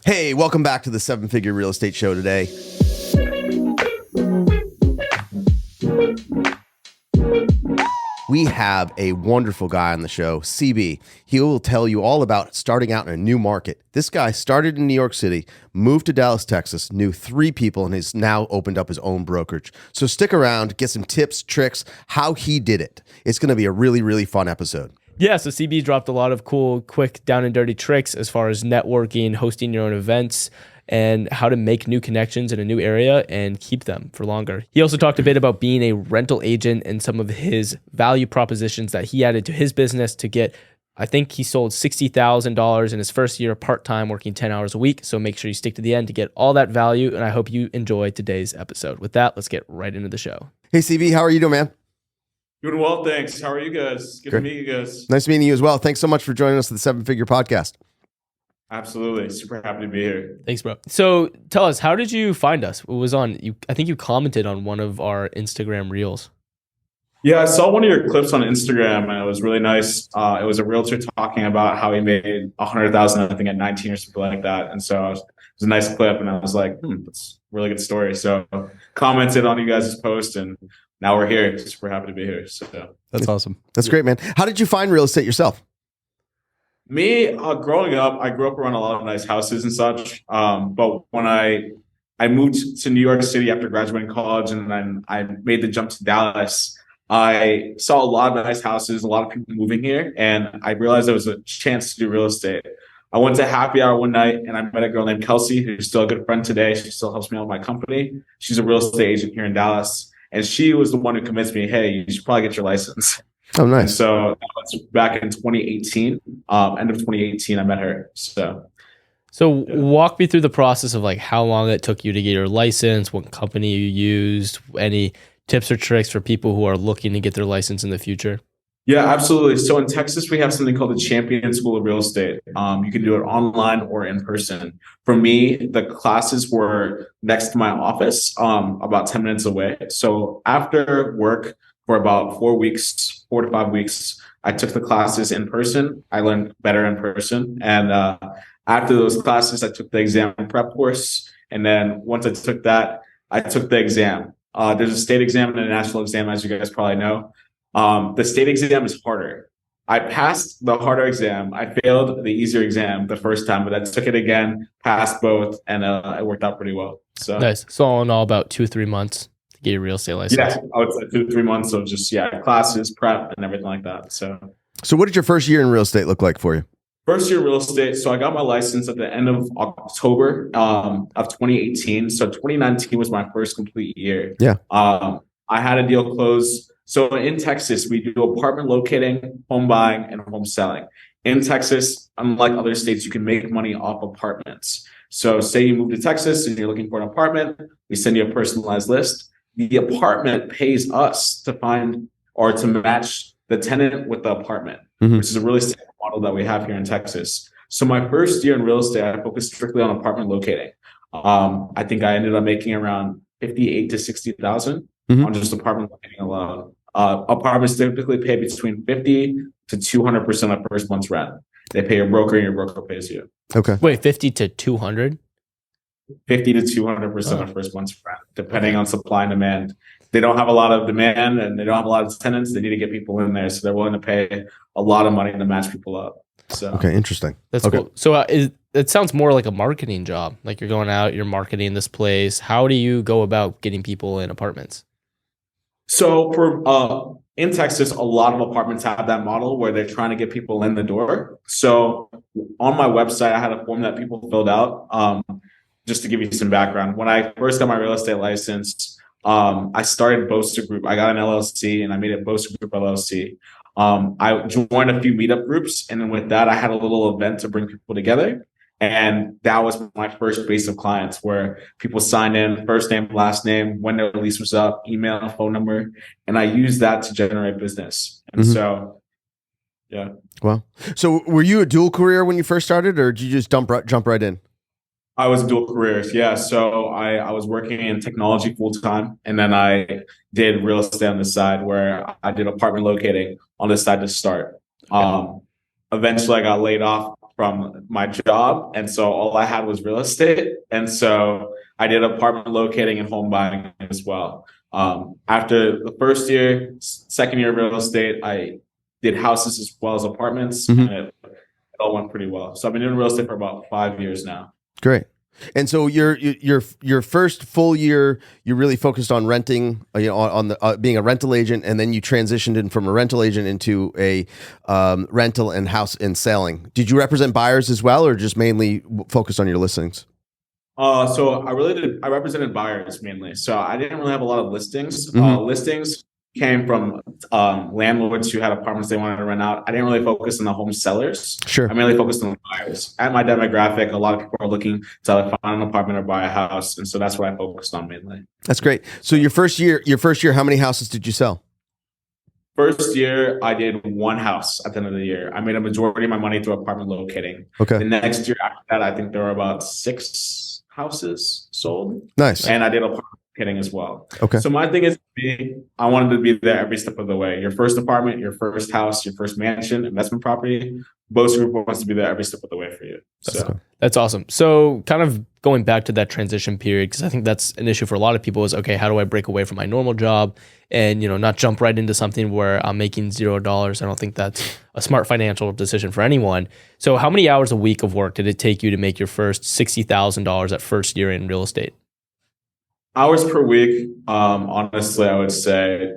Hey, welcome back to the Seven Figure Real Estate Show today. We have a wonderful guy on the show, CB. He will tell you all about starting out in a new market. This guy started in New York City, moved to Dallas, Texas, knew 3 people, and has now opened up his own brokerage. So stick around, get some tips, tricks, how he did it. It's going to be a really, really fun episode. Yeah, so CB dropped a lot of cool, quick, down and dirty tricks as far as networking, hosting your own events, and how to make new connections in a new area and keep them for longer. He also talked a bit about being a rental agent and some of his value propositions that he added to his business to get, I think he sold $60,000 in his first year part-time working 10 hours a week. So make sure you stick to the end to get all that value. And I hope you enjoy today's episode. With that, let's get right into the show. Hey, CB, how are you doing, man? Doing well, thanks. How are you guys? Good to meet you guys. Nice meeting you as well. Thanks so much for joining us at the Seven Figure Podcast. Absolutely. Super happy to be here. Thanks, bro. So tell us, how did you find us? It was on, I think you commented on one of our Instagram reels. Yeah, I saw one of your clips on Instagram and it was really nice. It was a realtor talking about how he made $100,000, I think at 19 or something like that. And so it was a nice clip and I was like, that's a really good story. So commented on you guys' post and now we're here. Super happy to be here. So that's awesome. That's great, man. How did you find real estate yourself? Me, growing up, I grew up around a lot of nice houses and such. But when I moved to New York City after graduating college and then I made the jump to Dallas, I saw a lot of nice houses, a lot of people moving here, and I realized there was a chance to do real estate. I went to happy hour one night and I met a girl named Kelsey, who's still a good friend today. She still helps me out with my company. She's a real estate agent here in Dallas. And she was the one who convinced me, hey, you should probably get your license. Oh, nice. And so that was back in 2018, end of 2018, I met her. So walk me through the process of like how long it took you to get your license, what company you used, any tips or tricks for people who are looking to get their license in the future. Yeah, absolutely. So in Texas, we have something called the Champion School of Real Estate. You can do it online or in person. For me, the classes were next to my office, about 10 minutes away. So after work for about 4 to 5 weeks, I took the classes in person. I learned better in person. And after those classes, I took the exam prep course. And then once I took that, I took the exam. There's a state exam and a national exam, as you guys probably know. The state exam is harder. I passed the harder exam. I failed the easier exam the first time, but I took it again, passed both, and it worked out pretty well. So nice. So all in all, about 2-3 months to get your real estate license. Yeah, I would say 2-3 months of just classes, prep, and everything like that. So what did your first year in real estate look like for you? First year real estate. So I got my license at the end of October of 2018. So 2019 was my first complete year. Yeah. I had a deal close. So in Texas, we do apartment locating, home buying, and home selling. In Texas, unlike other states, you can make money off apartments. So say you move to Texas and you're looking for an apartment, we send you a personalized list. The apartment pays us to find or to match the tenant with the apartment, which is a really simple model that we have here in Texas. So my first year in real estate, I focused strictly on apartment locating. I think I ended up making around 58 to 60,000 on just apartment locating alone. Apartments typically pay between 50 to 200% of first month's rent. They pay your broker and your broker pays you. Okay. Wait, 50 to 200? 50 to 200% of first month's rent, depending on supply and demand. They don't have a lot of demand and they don't have a lot of tenants. They need to get people in there. So they're willing to pay a lot of money to match people up. So okay, interesting. That's cool. So it sounds more like a marketing job. Like you're going out, you're marketing this place. How do you go about getting people in apartments? So for in Texas, a lot of apartments have that model where they're trying to get people in the door. So on my website, I had a form that people filled out. Just to give you some background, when I first got my real estate license, I started Bosah Group. I got an LLC and I made it Bosah Group LLC. I joined a few meetup groups, and then with that, I had a little event to bring people together. And that was my first base of clients where people signed in, first name, last name, when their lease was up, email, phone number. And I used that to generate business. And so, yeah. Wow. So were you a dual career when you first started, or did you just jump right in? I was dual careers. Yeah. So I was working in technology full time. And then I did real estate on the side where I did apartment locating on the side to start. Eventually I got laid off from my job. And so all I had was real estate. And so I did apartment locating and home buying as well. After the first year, second year of real estate, I did houses as well as apartments, and it all went pretty well. So I've been doing real estate for about 5 years now. Great. And so your first full year, you really focused on renting, on the being a rental agent, and then you transitioned in from a rental agent into a rental and house and selling. Did you represent buyers as well, or just mainly focused on your listings? So I represented buyers mainly. So I didn't really have a lot of listings. Listings came from landlords who had apartments they wanted to rent out. I didn't really focus on the home sellers. Sure. I mainly focused on the buyers. At my demographic, a lot of people are looking to either find an apartment or buy a house. And so that's what I focused on mainly. That's great. So your first year, how many houses did you sell? First year, I did one house at the end of the year. I made a majority of my money through apartment locating. Okay. The next year after that, I think there were about 6 houses sold. Nice. And I did apartment locating as well. Okay. So my thing is, I wanted to be there every step of the way. Your first apartment, your first house, your first mansion, investment property, Bosah Group wants to be there every step of the way for you. That's awesome. So kind of going back to that transition period, because I think that's an issue for a lot of people is, okay, how do I break away from my normal job and, not jump right into something where I'm making $0? I don't think that's a smart financial decision for anyone. So how many hours a week of work did it take you to make your first $60,000 at first year in real estate? Hours per week, honestly, I would say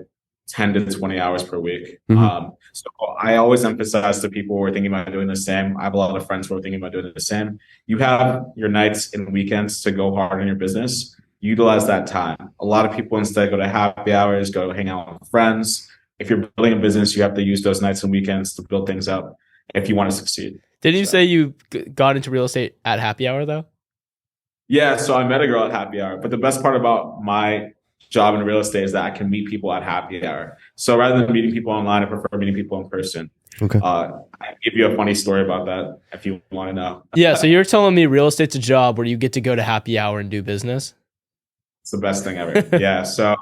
10 to 20 hours per week. So I always emphasize to people who are thinking about doing the same. I have a lot of friends who are thinking about doing the same. You have your nights and weekends to go hard in your business. Utilize that time. A lot of people instead go to happy hours, go hang out with friends. If you're building a business, you have to use those nights and weekends to build things up if you want to succeed. Didn't you say you got into real estate at happy hour though? Yeah, so I met a girl at happy hour. But the best part about my job in real estate is that I can meet people at happy hour. So rather than meeting people online, I prefer meeting people in person. Okay. I can give you a funny story about that if you want to know. Yeah, so you're telling me real estate's a job where you get to go to happy hour and do business? It's the best thing ever. Yeah. So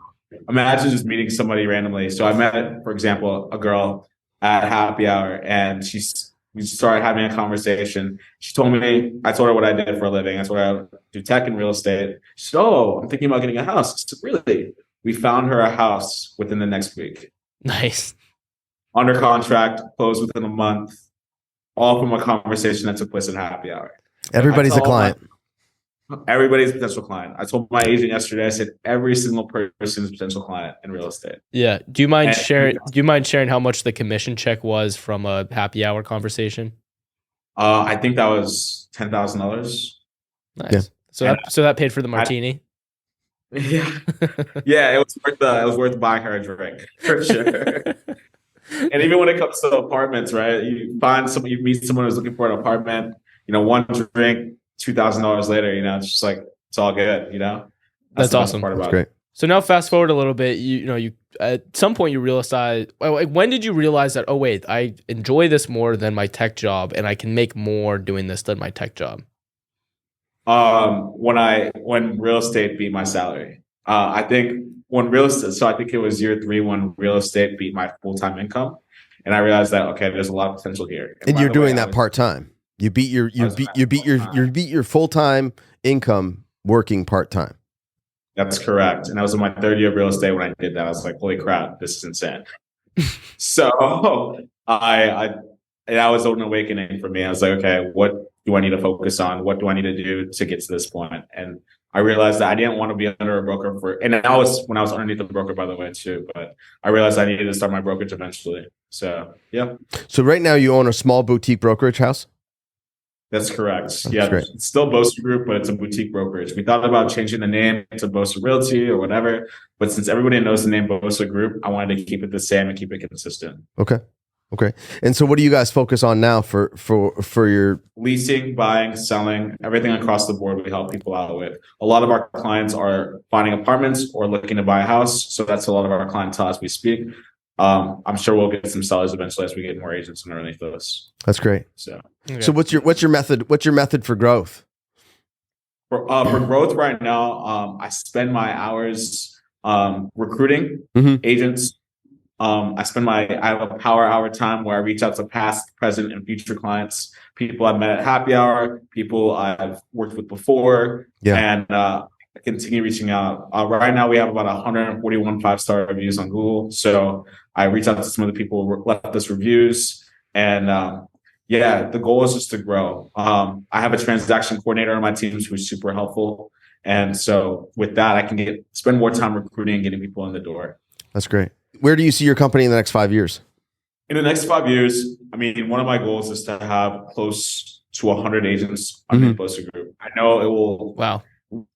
imagine just meeting somebody randomly. So I met, for example, a girl at happy hour, and we started having a conversation. She told me, I told her what I did for a living. I told her I do tech and real estate. She said, "Oh, I'm thinking about getting a house." I said, "Really?" We found her a house within the next week. Nice. Under contract, closed within a month, all from a conversation that took place at happy hour. Everybody's a client. Everybody's a potential client. I told my agent yesterday, I said, every single person is a potential client in real estate. Yeah. Do you mind sharing how much the commission check was from a happy hour conversation? I think that was $10,000. Nice. Yeah. So that paid for the martini. Yeah. It was worth buying her a drink for sure. And even when it comes to apartments, right? You meet someone who's looking for an apartment, one drink, $2,000 later, it's just like, it's all good, That's awesome. That's great. So now fast forward a little bit, you at some point you realize, when did you realize that, oh wait, I enjoy this more than my tech job and I can make more doing this than my tech job? When real estate beat my salary. I think it was year 3 when real estate beat my full-time income. And I realized that, okay, there's a lot of potential here. And you're doing that part-time. You beat your full-time income working part-time. That's correct. And I was in my 3rd year of real estate when I did that. I was like, holy crap, this is insane. So that was an awakening for me. I was like, okay, what do I need to focus on? What do I need to do to get to this point? And I realized that I didn't want to be under a broker and when I was underneath the broker, by the way, too, but I realized I needed to start my brokerage eventually. So, yeah. So right now you own a small boutique brokerage house? That's correct. That's great. It's still Bosah Group, but it's a boutique brokerage. We thought about changing the name to Bosah Realty or whatever, but since everybody knows the name Bosah Group, I wanted to keep it the same and keep it consistent. Okay. And so what do you guys focus on now for your leasing, buying, selling, everything across the board we help people out with. A lot of our clients are finding apartments or looking to buy a house. So that's a lot of our clientele as we speak. I'm sure we'll get some sellers eventually as we get more agents underneath those. That's great. So what's your method? What's your method for growth? For growth right now, I spend my hours recruiting agents. I have a power hour time where I reach out to past, present, and future clients people I've met at happy hour, people I've worked with before, and I continue reaching out. Right now, we have about 141 5-star reviews on Google. So I reach out to some of the people who left us reviews, and the goal is just to grow. I have a transaction coordinator on my team who's super helpful. And so with that, I can spend more time recruiting and getting people in the door. That's great. Where do you see your company in the next 5 years? In the next 5 years, I mean, one of my goals is to have close to 100 agents under the Bosah Group. I know it will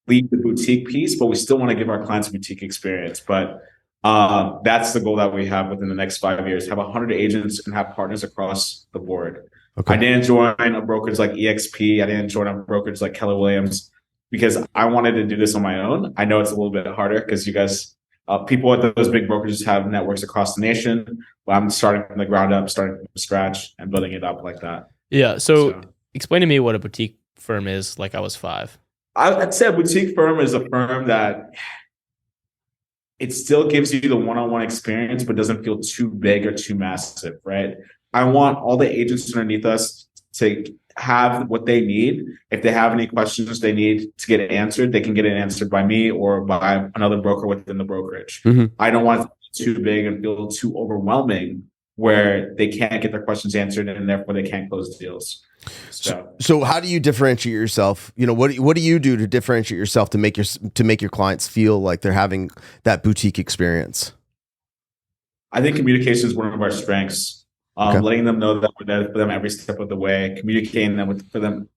lead the boutique piece, but we still want to give our clients a boutique experience. But that's the goal that we have within the next 5 years, have 100 agents and have partners across the board. Okay. I didn't join a brokerage like EXP. I didn't join a brokerage like Keller Williams because I wanted to do this on my own. I know it's a little bit harder because you guys, people at those big brokerages have networks across the nation. But I'm starting from the ground up, starting from scratch and building it up like that. Yeah. So explain to me what a boutique firm is like I was 5. I'd say a boutique firm is a firm that it still gives you the one-on-one experience, but doesn't feel too big or too massive, right? I want all the agents underneath us to have what they need. If they have any questions they need to get it answered, they can get it answered by me or by another broker within the brokerage. I don't want it to be too big and feel too overwhelming where they can't get their questions answered and therefore they can't close deals. So how do you differentiate yourself? You know, what do you do to differentiate yourself to make your clients feel like they're having that boutique experience? I think communication is one of our strengths. Letting them know that we're there for them every step of the way, communicating with them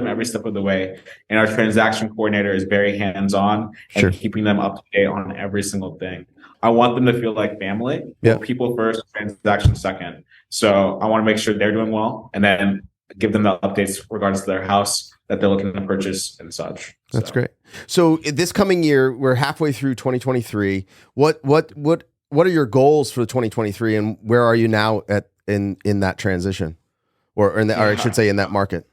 every step of the way. And our transaction coordinator is very hands-on and keeping them up to date on every single thing. I want them to feel like family. People first, transaction second. So I want to make sure they're doing well and then give them the updates regarding to their house that they're looking to purchase and such. That's great. So this coming year, we're halfway through 2023. What are your goals for 2023 and where are you now in that transition or I should say in that market?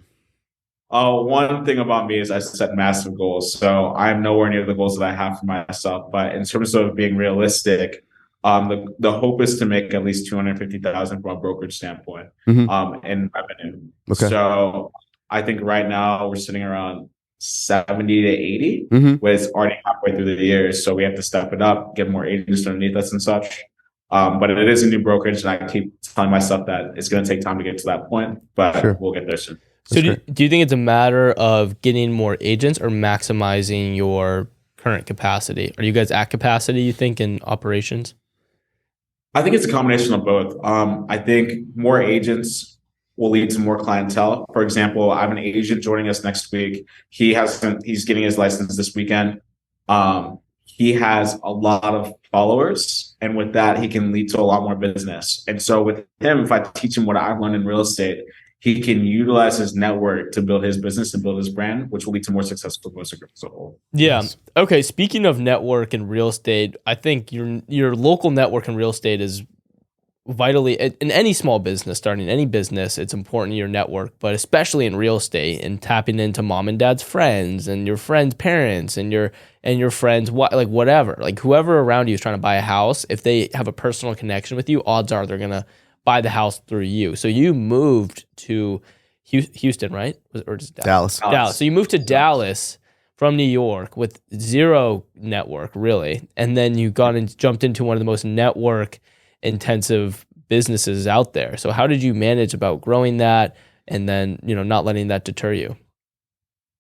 One thing about me is I set massive goals. So I'm nowhere near the goals that I have for myself, but in terms of being realistic, the hope is to make at least 250,000 from a brokerage standpoint, in revenue. Okay. So I think right now we're sitting around 70 to 80, but it's already halfway through the year. So we have to step it up, get more agents underneath us and such. But it is a new brokerage and I keep telling myself that it's going to take time to get to that point, but we'll get there soon. So do you think it's a matter of getting more agents or maximizing your current capacity? Are you guys at capacity, you think, in operations? I think it's a combination of both. I think more agents will lead to more clientele. For example, I have an agent joining us next week. He's getting his license this weekend. He has a lot of followers, and with that, he can lead to a lot more business. And so with him, if I teach him what I've learned in real estate, he can utilize his network to build his business and build his brand, which will lead to more success for Bosah Group as a whole. Yeah. Okay. Speaking of network and real estate, I think your local network in real estate is vitally in any small business, starting any business. It's important in your network, but especially in real estate and tapping into mom and dad's friends and your friends' parents and your friends, whatever, like whoever around you is trying to buy a house. If they have a personal connection with you, odds are they're gonna buy the house through you. So you moved to Houston, right? Or just Dallas. So you moved to Dallas from New York with zero network, really. And then you jumped into one of the most network intensive businesses out there. So how did you manage about growing that and then, not letting that deter you?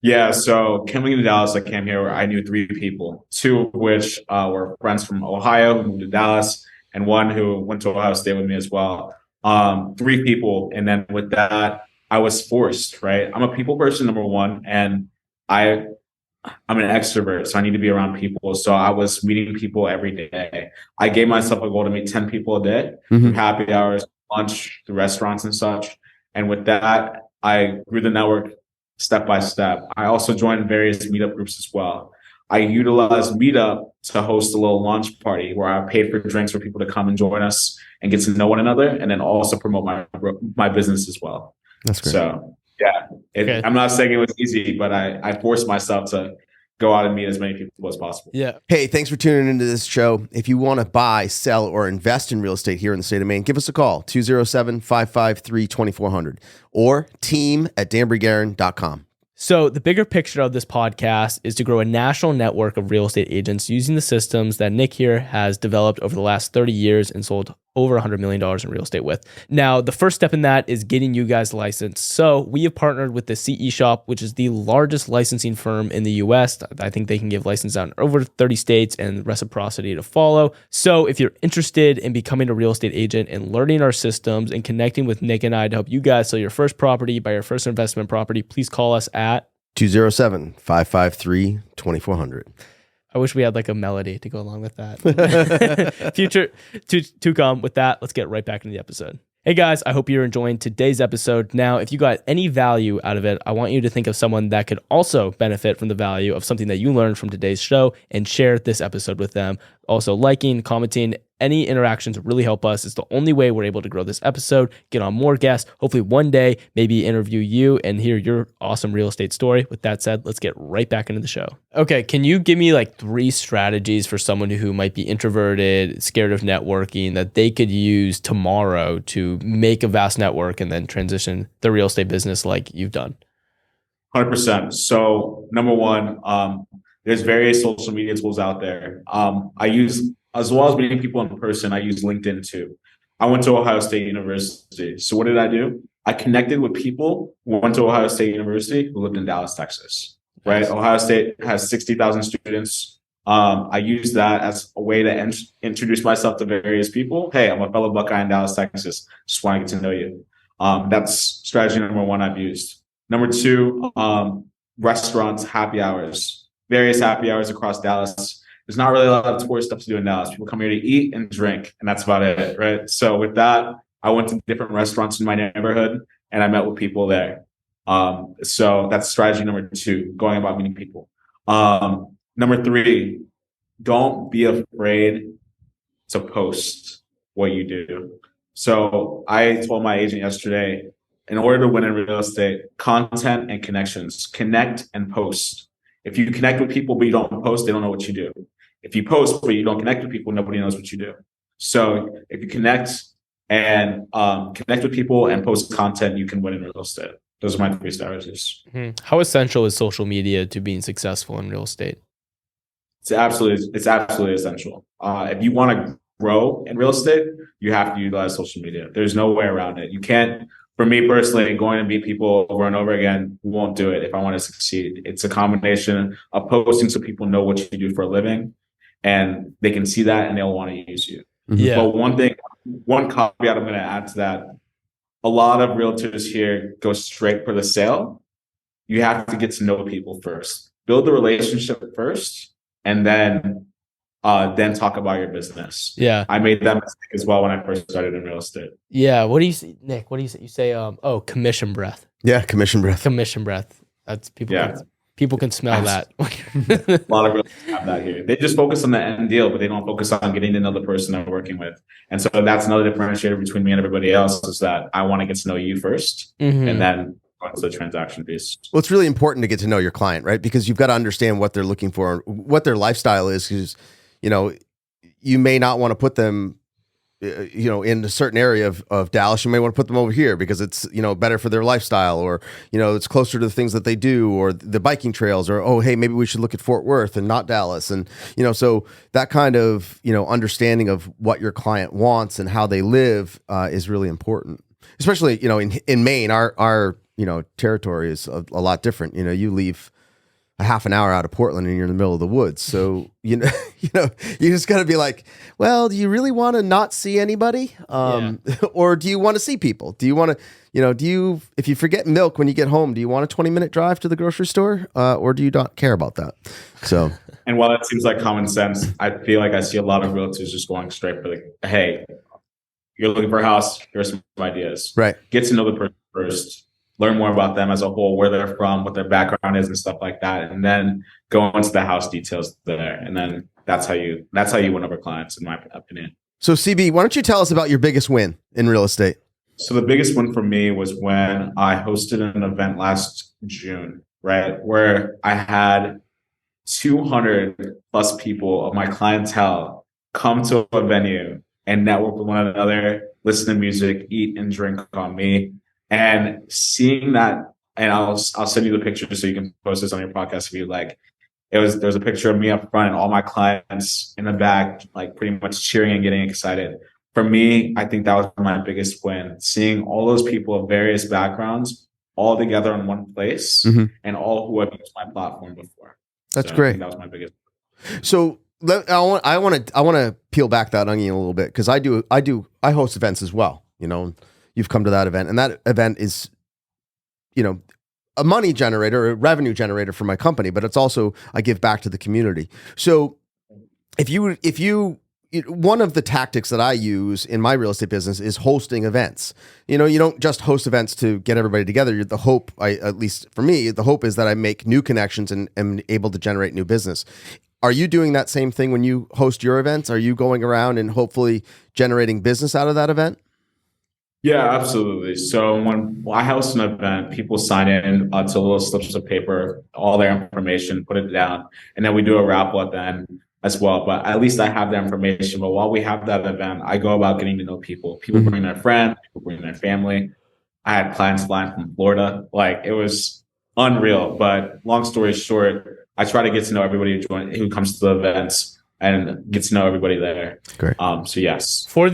Yeah, so coming to Dallas, I came here where I knew 3 people, 2 of which were friends from Ohio who moved to Dallas, and 1 who went to Ohio State with me as well. 3 people. And then with that, I was forced, right? I'm a people person, number 1. And I'm an extrovert, so I need to be around people. So I was meeting people every day. I gave myself a goal to meet 10 people a day, from happy hours, lunch, to restaurants and such. And with that, I grew the network step by step. I also joined various meetup groups as well. I utilized Meetup to host a little launch party where I paid for drinks for people to come and join us and get to know one another, and then also promote my business as well. That's great. So yeah, I'm not saying it was easy, but I forced myself to go out and meet as many people as possible. Yeah. Hey, thanks for tuning into this show. If you want to buy, sell, or invest in real estate here in the state of Maine, give us a call, 207-553-2400 or team@danburygarin.com. So the bigger picture of this podcast is to grow a national network of real estate agents using the systems that Nick here has developed over the last 30 years and sold over $100 million in real estate with. Now, the first step in that is getting you guys licensed. So we have partnered with the CE Shop, which is the largest licensing firm in the US. I think they can give license out in over 30 states and reciprocity to follow. So if you're interested in becoming a real estate agent and learning our systems and connecting with Nick and I to help you guys sell your first property, buy your first investment property, please call us at 207-553-2400. I wish we had like a melody to go along with that. Future to come with that. Let's get right back into the episode. Hey guys, I hope you're enjoying today's episode. Now, if you got any value out of it, I want you to think of someone that could also benefit from the value of something that you learned from today's show and share this episode with them. Also, liking, commenting, any interactions really help us. It's the only way we're able to grow this episode, get on more guests, hopefully one day maybe interview you and hear your awesome real estate story. With that said, let's get right back into the show. Okay, can you give me like 3 strategies for someone who might be introverted, scared of networking, that they could use tomorrow to make a vast network and then transition their real estate business like you've done? 100%. So number one, there's various social media tools out there. I use, as well as meeting people in person, I use LinkedIn too. I went to Ohio State University. So what did I do? I connected with people who went to Ohio State University who lived in Dallas, Texas, right? Nice. Ohio State has 60,000 students. I use that as a way to introduce myself to various people. Hey, I'm a fellow Buckeye in Dallas, Texas. Just want to get to know you. That's strategy number one I've used. Number 2, restaurants, happy hours, various happy hours across Dallas. There's not really a lot of tourist stuff to do in Dallas. People come here to eat and drink, and that's about it, right? So with that, I went to different restaurants in my neighborhood, and I met with people there. So that's strategy number 2, going about meeting people. Number 3, don't be afraid to post what you do. So I told my agent yesterday, in order to win in real estate, content and connections, connect and post. If you connect with people, but you don't post, they don't know what you do. If you post, but you don't connect with people, nobody knows what you do. So if you connect with people and post content, you can win in real estate. Those are my 3 strategies. Mm-hmm. How essential is social media to being successful in real estate? It's absolutely essential. If you want to grow in real estate, you have to utilize social media. There's no way around it. You can't. For me personally, going to meet people over and over again won't do it if I want to succeed. It's a combination of posting so people know what you do for a living and they can see that and they'll want to use you. Yeah. But one caveat I'm going to add to that, a lot of realtors here go straight for the sale. You have to get to know people first. Build the relationship first and then talk about your business. Yeah. I made that mistake as well when I first started in real estate. Yeah. What do you say, Nick? What do you say? You say, commission breath. Yeah, commission breath. Commission breath. That's people. Yeah. People can smell that. A lot of realtors have that here. They just focus on the end deal, but they don't focus on getting to know the person they're working with. And so that's another differentiator between me and everybody else is that I want to get to know you first and then go into the transaction piece. Well, it's really important to get to know your client, right? Because you've got to understand what they're looking for, what their lifestyle is, because, you may not want to put them, in a certain area of Dallas. You may want to put them over here because it's, better for their lifestyle, or, it's closer to the things that they do, or the biking trails, or, oh, hey, maybe we should look at Fort Worth and not Dallas. And, so that kind of, understanding of what your client wants and how they live is really important, especially, in Maine, our territory is a lot different. You leave a half an hour out of Portland and you're in the middle of the woods. So, you just got to be like, well, do you really want to not see anybody? Or do you want to see people? Do you want to, if you forget milk when you get home, do you want a 20-minute drive to the grocery store? Or do you not care about that? So, and while that seems like common sense, I feel like I see a lot of realtors just going straight for hey, you're looking for a house. Here's some ideas. Right. Get to know the person first. Learn more about them as a whole, where they're from, what their background is and stuff like that. And then go into the house details there. And then that's how you win over clients, in my opinion. So CB, why don't you tell us about your biggest win in real estate? So the biggest one for me was when I hosted an event last June, right? Where I had 200 plus people of my clientele come to a venue and network with one another, listen to music, eat and drink on me. And seeing that, and I'll send you the picture so you can post this on your podcast if you like. There's a picture of me up front and all my clients in the back, like pretty much cheering and getting excited. For me, I think that was my biggest win. Seeing all those people of various backgrounds all together in one place, and all who have used my platform before. That's great. I think that was my biggest. So I want to peel back that onion a little bit, because I host events as well. You know, you've come to that event, and that event is, you know, a money generator, a revenue generator for my company, but it's also, I give back to the community. So if you one of the tactics that I use in my real estate business is hosting events. You know, you don't just host events to get everybody together. The hope, at least for me, the hope is that I make new connections and am able to generate new business. Are you doing that same thing when you host your events? Are you going around and hopefully generating business out of that event? Yeah, absolutely. So when I host an event, people sign in to little slips of paper, all their information, put it down, and then we do a raffle at the end as well. But at least I have the information. But while we have that event, I go about getting to know people. People bring their friends, people bring their family. I had clients flying from Florida. Like, it was unreal. But long story short, I try to get to know everybody who comes to the events and get to know everybody there. Great. So yes. For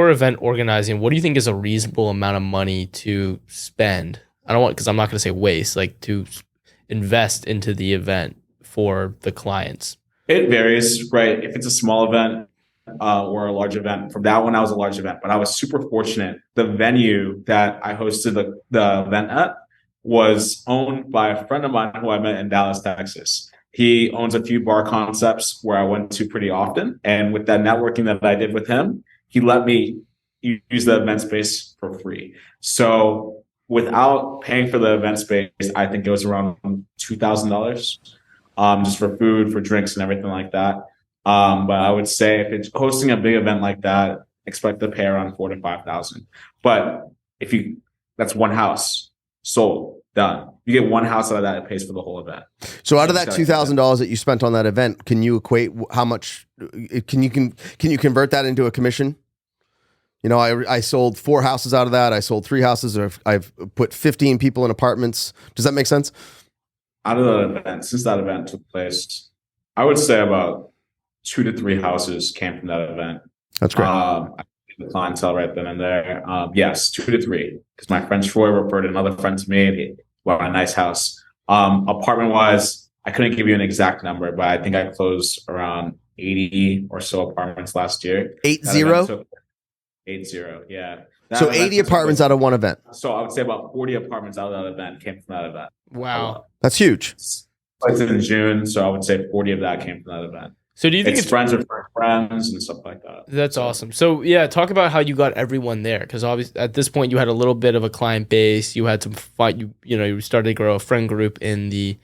event organizing, what do you think is a reasonable amount of money to spend? Because I'm not going to say waste, like to invest into the event for the clients. It varies, right? If it's a small event or a large event, from that one, I was a large event, but I was super fortunate. The venue that I hosted the event at was owned by a friend of mine who I met in Dallas, Texas. He owns a few bar concepts where I went to pretty often. And with that networking that I did with him, he let me use the event space for free. So without paying for the event space, I think it was around $2,000 just for food, for drinks and everything like that. But I would say if it's hosting a big event like that, expect to pay around $4,000 to $5,000. But that's one house sold. Done. You get one house out of that, it pays for the whole event. So out of that $2,000 that you spent on that event, can you equate how much? Can you convert that into a commission? You know, I sold 4 houses out of that. I sold 3 houses. Or I've put 15 people in apartments. Does that make sense? Out of that event, since that event took place, I would say about 2 to 3 houses came from that event. That's great. The clientele right then and there. Yes, 2 to 3. Because my friend Troy referred another friend to me. He bought a nice house. Apartment wise, I couldn't give you an exact number, but I think I closed around 80 or so apartments last year. 80? 80, yeah. So 80 apartments out of one event. So I would say about 40 apartments out of that event came from that event. Wow. That's huge. It's in June, so I would say 40 of that came from that event. So do you think it's friends of friends and stuff like that? That's awesome. So yeah, talk about how you got everyone there, because obviously at this point you had a little bit of a client base. You had some you started to grow a friend group in the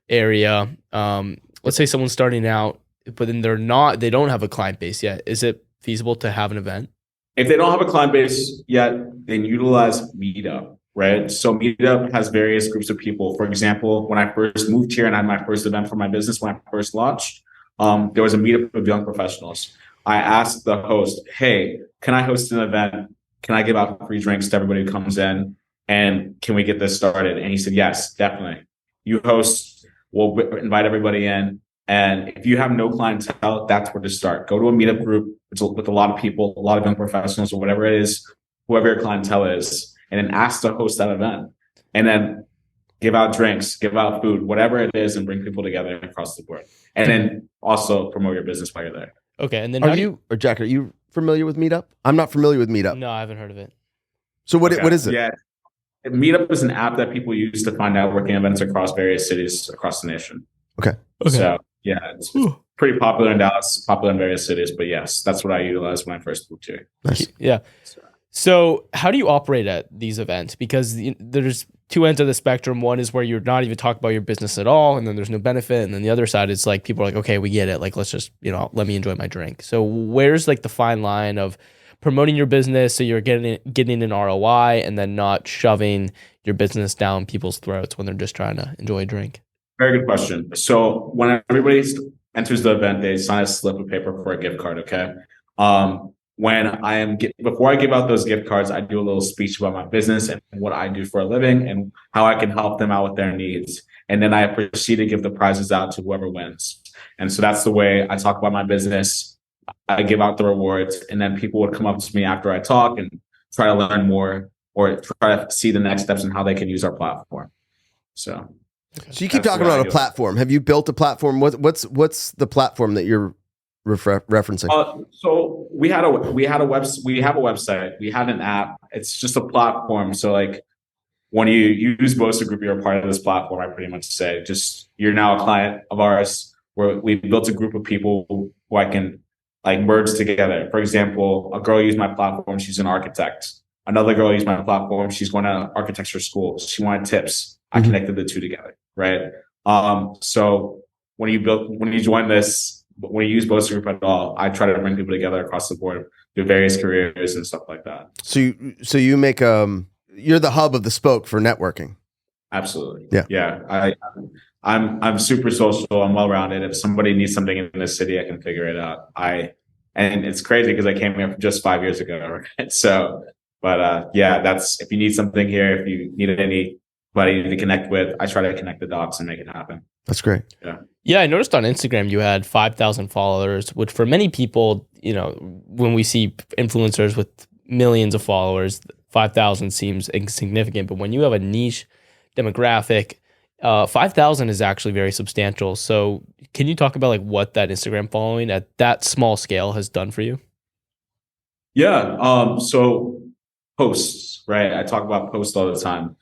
area. Let's say someone's starting out, but then they don't have a client base yet. Is it feasible to have an event? If they don't have a client base yet, then utilize Meetup, right? So Meetup has various groups of people. For example, when I first moved here and I had my first event for my business, when I first launched, there was a meetup of young professionals. I asked the host, hey, can I host an event? Can I give out free drinks to everybody who comes in? And can we get this started? And he said, yes, definitely. You host, we'll invite everybody in. And if you have no clientele, that's where to start. Go to a meetup group with a lot of people, a lot of young professionals or whatever it is, whoever your clientele is, and then ask to host that event. And then give out drinks, give out food, whatever it is, and bring people together across the board. And then also promote your business while you're there. Okay. And then Jack, are you familiar with Meetup? I'm not familiar with Meetup. No, I haven't heard of it. So what is it? Yeah. Meetup is an app that people use to find networking events across various cities across the nation. Okay. So yeah, it's pretty popular in Dallas, popular in various cities, but yes, that's what I utilized when I first moved here. Nice. Yeah. So how do you operate at these events? Because there's 2 ends of the spectrum. One is where you're not even talking about your business at all, and then there's no benefit. And then the other side is like people are like, okay, we get it. Like, let's just, let me enjoy my drink. So where's like the fine line of promoting your business so you're getting an ROI and then not shoving your business down people's throats when they're just trying to enjoy a drink? Very good question. So when everybody enters the event, they sign a slip of paper for a gift card. Okay. Before I give out those gift cards, I do a little speech about my business and what I do for a living and how I can help them out with their needs. And then I proceed to give the prizes out to whoever wins. And so that's the way I talk about my business. I give out the rewards, and then people would come up to me after I talk and try to learn more or try to see the next steps and how they can use our platform. So you keep talking about a platform. Have you built a platform? What's the platform that you're referencing? So we have a website. We have an app. It's just a platform. So like when you use Bosah Group, you're a part of this platform. I pretty much say just you're now a client of ours. Where we've built a group of people who I can like merge together. For example, a girl used my platform. She's an architect. Another girl used my platform. She's going to architecture school. She wanted tips. I connected the two together, right? So when you join this, when you use Bosah Group at all, I try to bring people together across the board through various careers and stuff like that. So you make you're the hub of the spoke for networking. Absolutely. Yeah. I'm super social. I'm well rounded. If somebody needs something in this city, I can figure it out. And it's crazy because I came here just 5 years ago. Right? So, but that's if you need something here, if you need anybody to connect with, I try to connect the dots and make it happen. That's great. Yeah, I noticed on Instagram you had 5,000 followers, which for many people, when we see influencers with millions of followers, 5,000 seems insignificant. But when you have a niche demographic, 5,000 is actually very substantial. So can you talk about like what that Instagram following at that small scale has done for you? Yeah. So posts, right? I talk about posts all the time.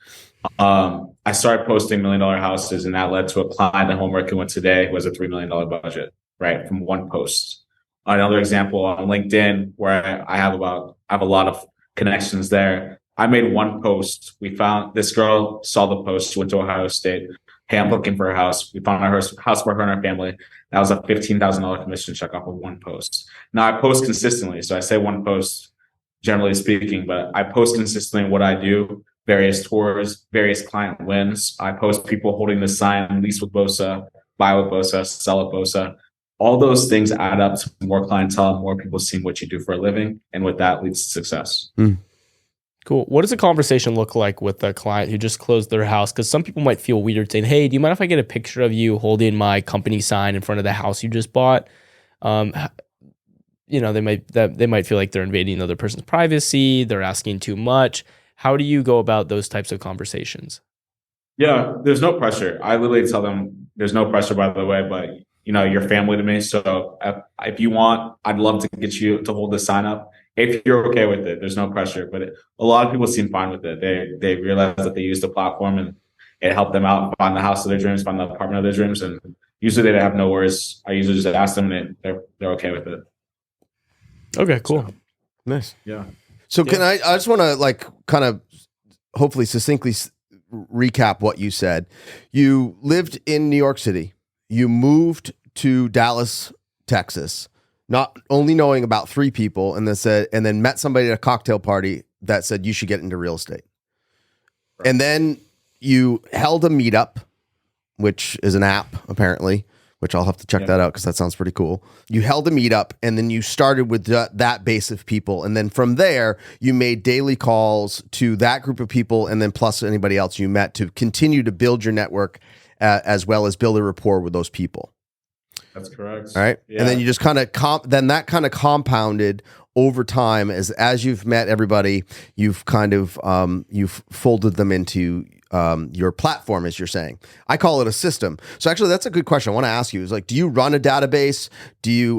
I started posting $1 million houses, and that led to a client that I'm working with today who has a $3 million budget, right? From one post. Another example on LinkedIn where I have a lot of connections there. I made one post. We found this girl saw the post. She went to Ohio State. Hey, I'm looking for a house. We found her house for her and her family. That was a $15,000 commission check off of one post. Now I post consistently. So I say one post, generally speaking, but I post consistently what I do, various tours, various client wins. I post people holding the sign, lease with Bosah, buy with Bosah, sell with Bosah. All those things add up to more clientele, more people seeing what you do for a living. And with that leads to success. Cool. What does a conversation look like with a client who just closed their house? Because some people might feel weird saying, hey, do you mind if I get a picture of you holding my company sign in front of the house you just bought? They might feel like they're invading another person's privacy. They're asking too much. How do you go about those types of conversations? Yeah, there's no pressure. I literally tell them there's no pressure, by the way, but you're family to me. So if you want, I'd love to get you to hold the sign up. If you're okay with it, there's no pressure. But a lot of people seem fine with it. They realize that they use the platform and it helped them out find the house of their dreams, find the apartment of their dreams. And usually they have no worries. I usually just ask them and they're okay with it. Okay, cool. So, nice. Yeah. So can I just want to kind of hopefully succinctly recap what you said. You lived in New York City. You moved to Dallas, Texas, not only knowing about 3 people, and then met somebody at a cocktail party that said you should get into real estate. Right. And then you held a meetup, which is an app apparently, which I'll have to check that out because that sounds pretty cool. You held a meetup, and then you started with that base of people. And then from there, you made daily calls to that group of people, and then plus anybody else you met to continue to build your network as well as build a rapport with those people. That's correct. All right. Yeah. And then you just kind of that kind of compounded over time as you've met everybody, you've kind of you've folded them into your platform, as you're saying. I call it a system. So actually that's a good question I want to ask you is like, do you run a database?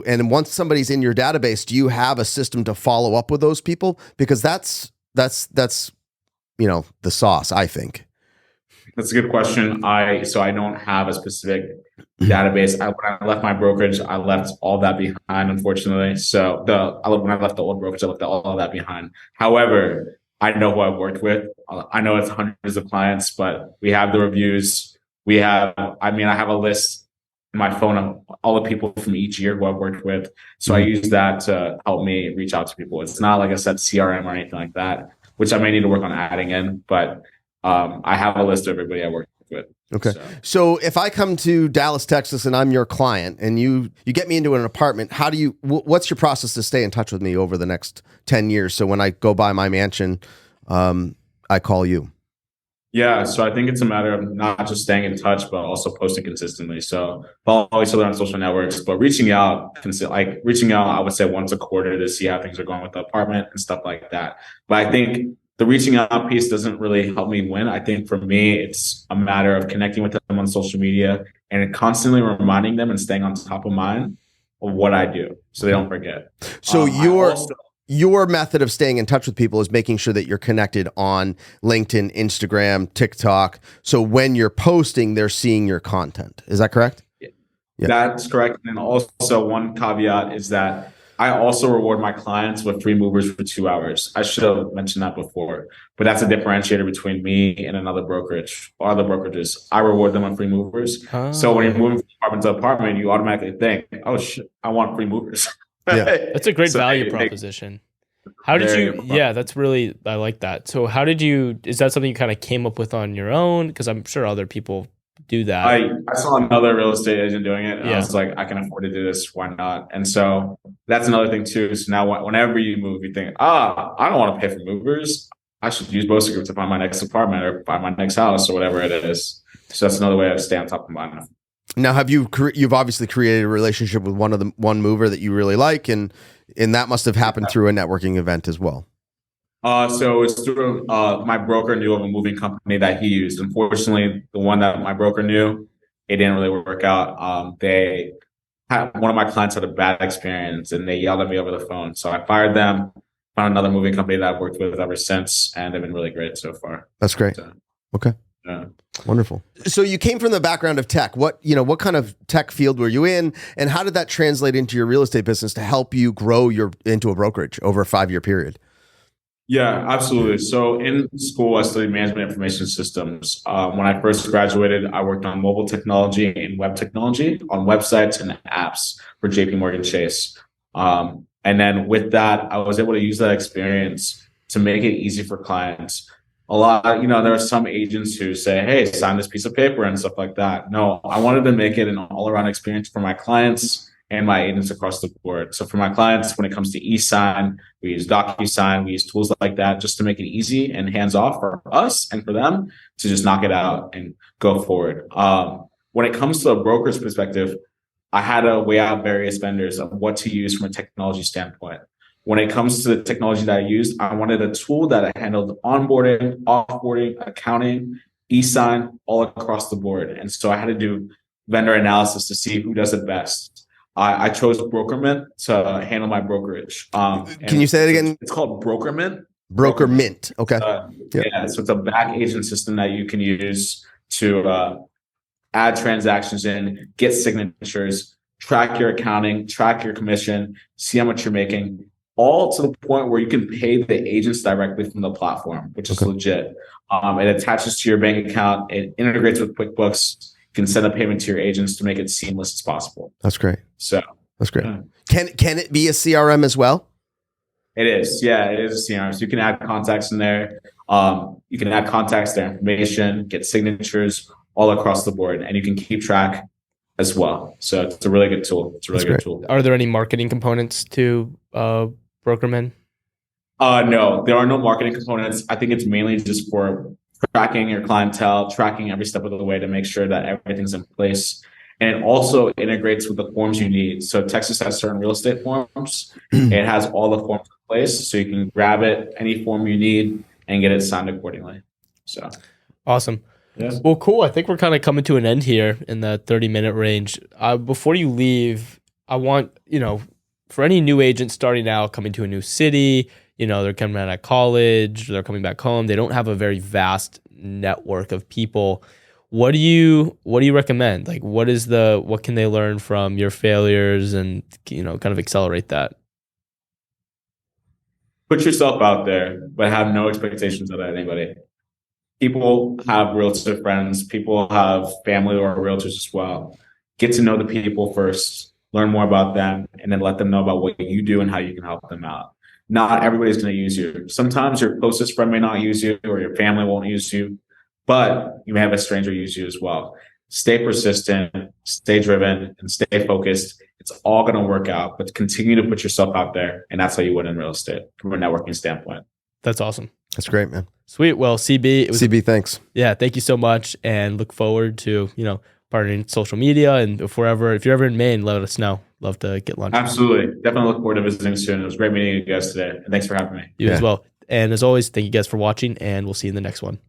And once somebody's in your database, do you have a system to follow up with those people? Because that's the sauce, I think. That's a good question. I don't have a specific database. When I left my brokerage, I left all that behind, unfortunately. So when I left the old brokerage, I left all of that behind. However, I know who I've worked with. I know it's hundreds of clients, but we have the reviews. I have a list in my phone of all the people from each year who I've worked with. So I use that to help me reach out to people. It's not like I said CRM or anything like that, which I may need to work on adding in, but I have a list of everybody I work with. Okay. So if I come to Dallas, Texas, and I'm your client, and you get me into an apartment, what's your process to stay in touch with me over the next 10 years? So when I go buy my mansion, I call you. Yeah, so I think it's a matter of not just staying in touch, but also posting consistently. So follow each other on social networks, but reaching out, I would say once a quarter to see how things are going with the apartment and stuff like that. But I think the reaching out piece doesn't really help me win. I think for me, it's a matter of connecting with them on social media and constantly reminding them and staying on top of mind of what I do so they don't forget. So your method of staying in touch with people is making sure that you're connected on LinkedIn, Instagram, TikTok. So when you're posting, they're seeing your content. Is that correct? Yeah. That's correct. And also one caveat is that I also reward my clients with free movers for 2 hours. I should have mentioned that before, but that's a differentiator between me and another brokerage or other brokerages. I reward them on free movers. Oh. So when you're moving from apartment to apartment, you automatically think, oh shit, I want free movers. Yeah. That's a great value proposition. How did you, that's really, I like that. So is that something you kind of came up with on your own? Because I'm sure other people do that. I saw another real estate agent doing it, and I was like, I can afford to do this. Why not? And so that's another thing too. So now whenever you move, you think, I don't want to pay for movers. I should use Bosah Group to find my next apartment or find my next house or whatever it is. So that's another way to stay on top of mind. Now, you've obviously created a relationship with one mover that you really like, and that must have happened through a networking event as well. So it's through my broker knew of a moving company that he used. Unfortunately, the one that my broker knew, it didn't really work out. One of my clients had a bad experience, and they yelled at me over the phone. So I fired them, found another moving company that I've worked with ever since, and they've been really great so far. That's great. So, okay. Yeah. Wonderful. So you came from the background of tech. What kind of tech field were you in, and how did that translate into your real estate business to help you grow into a brokerage over a 5-year period? Yeah, absolutely. So in school, I studied management information systems. When I first graduated, I worked on mobile technology and web technology on websites and apps for JP Morgan Chase. And then with that, I was able to use that experience to make it easy for clients. There are some agents who say, hey, sign this piece of paper and stuff like that. No, I wanted to make it an all-around experience for my clients and my agents across the board. So for my clients, when it comes to e-sign, we use DocuSign, we use tools like that just to make it easy and hands-off for us and for them to just knock it out and go forward. When it comes to a broker's perspective, I had to weigh out various vendors of what to use from a technology standpoint. When it comes to the technology that I used, I wanted a tool that handled onboarding, offboarding, accounting, e-sign, all across the board. And so I had to do vendor analysis to see who does it best. I chose Brokermint to handle my brokerage. Can you say that again? It's called Brokermint. Brokermint. Okay. Yeah, so it's a back agent system that you can use to add transactions in, get signatures, track your accounting, track your commission, see how much you're making, all to the point where you can pay the agents directly from the platform, which is legit. It attaches to your bank account. It integrates with QuickBooks. You can send a payment to your agents to make it seamless as possible. That's great. So that's great. Can it be a CRM as well? It is. Yeah, it is a CRM. So you can add contacts in there. You can add contacts, their information, get signatures all across the board, and you can keep track as well. So it's a really good tool. It's a really good tool. Are there any marketing components to Brokerman? No, there are no marketing components. I think it's mainly just for tracking your clientele, tracking every step of the way to make sure that everything's in place. And it also integrates with the forms you need. So Texas has certain real estate forms. It has all the forms in place. So you can grab it, any form you need, and get it signed accordingly. So awesome. Yeah. Well, cool. I think we're kind of coming to an end here in the 30-minute range. Before you leave, I want, for any new agent starting out, coming to a new city, they're coming out of college, they're coming back home, they don't have a very vast network of people. What do you recommend? Like, what can they learn from your failures and, kind of accelerate that? Put yourself out there, but have no expectations of anybody. People have realtor friends. People have family or realtors as well. Get to know the people first, learn more about them, and then let them know about what you do and how you can help them out. Not everybody's going to use you. Sometimes your closest friend may not use you or your family won't use you, but you may have a stranger use you as well. Stay persistent, stay driven, and stay focused. It's all going to work out, but continue to put yourself out there. And that's how you win in real estate from a networking standpoint. That's awesome. That's great, man. Sweet. Well, CB, CB, thanks. Yeah, thank you so much, and look forward to partnering social media, and if you're ever in Maine, let us know. Love to get lunch. Absolutely, definitely look forward to visiting soon. It was great meeting you guys today, and thanks for having me. You as well. And as always, thank you guys for watching, and we'll see you in the next one.